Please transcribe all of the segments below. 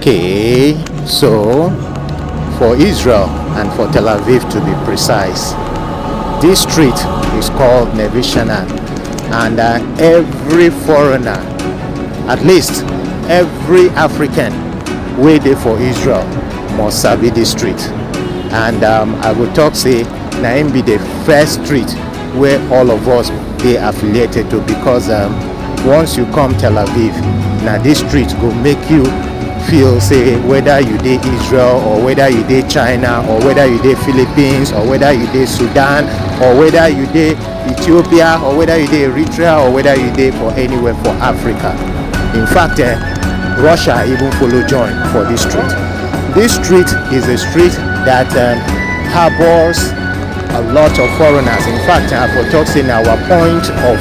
Okay, so for Israel and for Tel Aviv to be precise, this street is called Neve Sha'anan, and every foreigner, at least every African waiting for Israel must sabi this street. And I would talk say Naim be the first street where all of us they affiliated to, because once you come Tel Aviv, now this street go make you feel say whether you dey Israel or whether you dey China or whether you dey Philippines or whether you dey Sudan or whether you dey Ethiopia or whether you dey Eritrea or whether you dey for anywhere for Africa. In fact, Russia even follow join for this street. This street is a street that harbors a lot of foreigners. In fact, for talks in our point of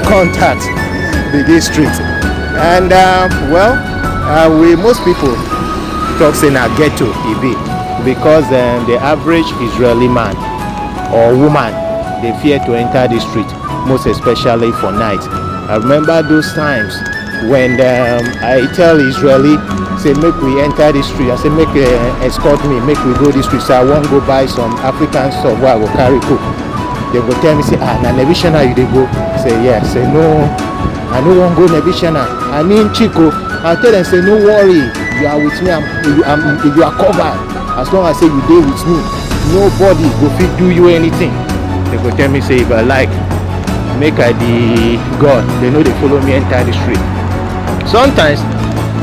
contact with this street. And we most people talk say na ghetto e be, because the average Israeli man or woman they fear to enter the street, most especially for night. I remember those times when I tell Israeli say make we enter the street, I say make escort me, make we go the street, so I won't go buy some African stuff where I go carry cook. They go tell me say na Neve Sha'anan you dey go? Say yeah. Say no, I no wan go Neve Sha'anan, I mean Chico. I tell them say no worry, you are with me, you are covered. As long as say you dey with me, nobody go fit do you anything. They go tell me say if I like make I the God, they know they follow me enter the street. Sometimes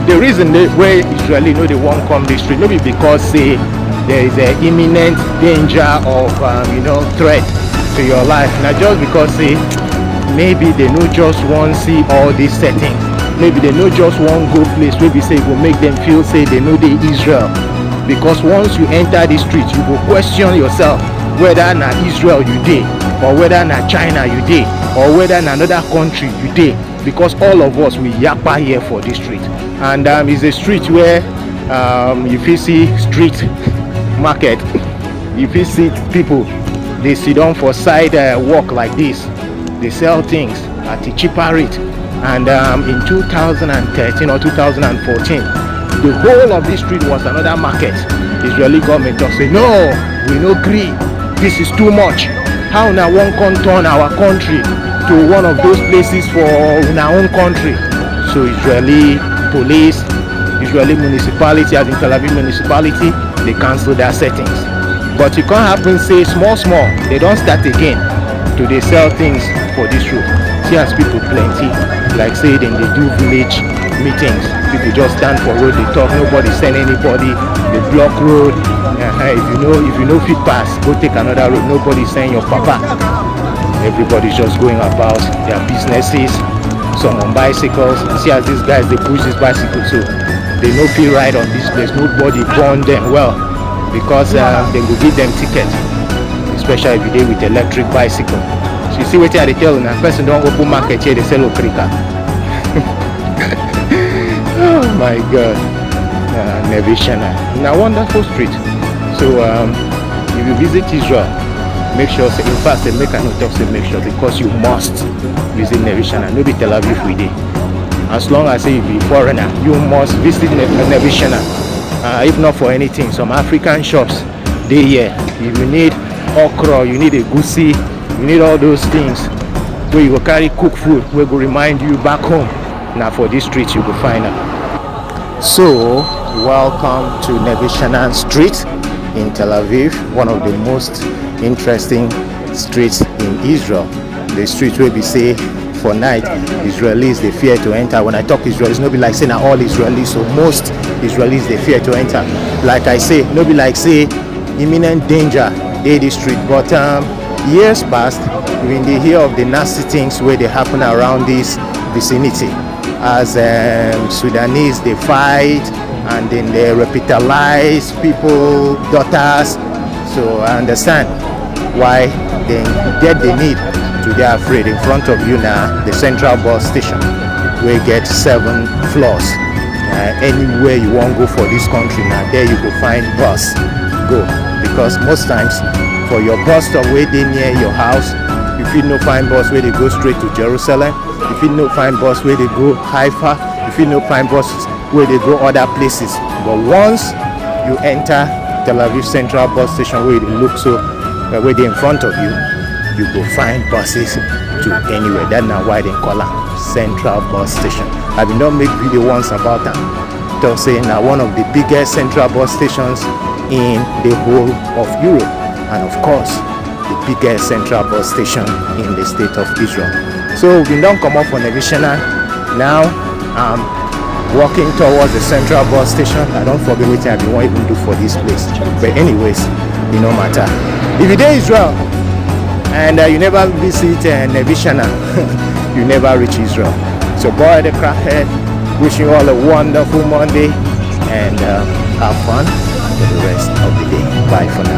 the reason where Israeli know they won't come the street, maybe because say there is an imminent danger of threat to your life. Not just because say maybe they know just want see all these settings. Maybe they know just one go place where we say it will make them feel say they know they Israel. Because once you enter the street, you will question yourself whether na Israel you dey, or whether na China you dey, or whether na another country you dey. Because all of us we yapa here for this street, and it's a street where you fit see street market, you fit see people they sit down for side walk like this, they sell things at a cheaper rate. And in 2013 or 2014, the whole of this street was another market. Israeli government just say no, we no agree, this is too much. How now one can turn our country to one of those places for our own country? So Israeli police, Israeli municipality, as in Tel Aviv municipality, they cancel their settings. But it can't happen say small, they don't start again to they sell things for this road. See as people plenty, like say then they do village meetings, people just stand for road, they talk, nobody send anybody, they block road. If you know fit pass, go take another road, nobody send your papa. Everybody's just going about their businesses, some on bicycles. See as these guys they push this bicycle, so they no feel ride on this place, nobody burn them well, because they will give them ticket, especially if you dey with electric bicycle. So you see what they tell you, person don't open market here, they sell okrika. Oh my God, Neve Sha'anan, now wonderful street. So if you visit Israel, make sure, in fact, make a note of say make sure, because you must visit Neve Sha'anan. No be Tel Aviv we dey. As long as you be foreigner, you must visit Neve Sha'anan. If not for anything, some African shops they here. If you need okra, you need egusi, you need all those things where you go carry cook food, where go remind you back home. Now for this street you will find them. So welcome to Neve Sha'anan Street in Tel Aviv, one of the most interesting streets in Israel. The street where we say for night Israelis they fear to enter. When I talk Israelis, no be like saying all Israelis, so most Israelis they fear to enter. Like I say, no be like say imminent danger in the street, but years past we been hear of the nasty things where they happen around this vicinity, as Sudanese they fight and then they revitalize people daughters. So I understand why they get the need to be afraid. In front of you now the central bus station, we get 7 floors. Anywhere you want go for this country now, there you go find bus go, because most times for your bus stop where they near your house, if you no find bus where they go straight to Jerusalem, if you no find bus where they go Haifa, if you no find bus where they go other places. But once you enter Tel Aviv Central Bus Station, where they look so where they in front of you, you go find buses to anywhere. That's now why they call it Central Bus Station. I've been done make video once about that. They'll say now one of the biggest central bus stations in the whole of Europe, and of course the biggest central bus station in the state of Israel. So we don't come up on a visionary. Now I'm walking towards the central bus station. I don't forget what I want to do for this place. But anyways, it no matter. If you're in Israel and you never visit Nevishana, you never reach Israel. So boy, the crackhead, wishing you all a wonderful Monday and have fun for the rest of the day. Bye for now.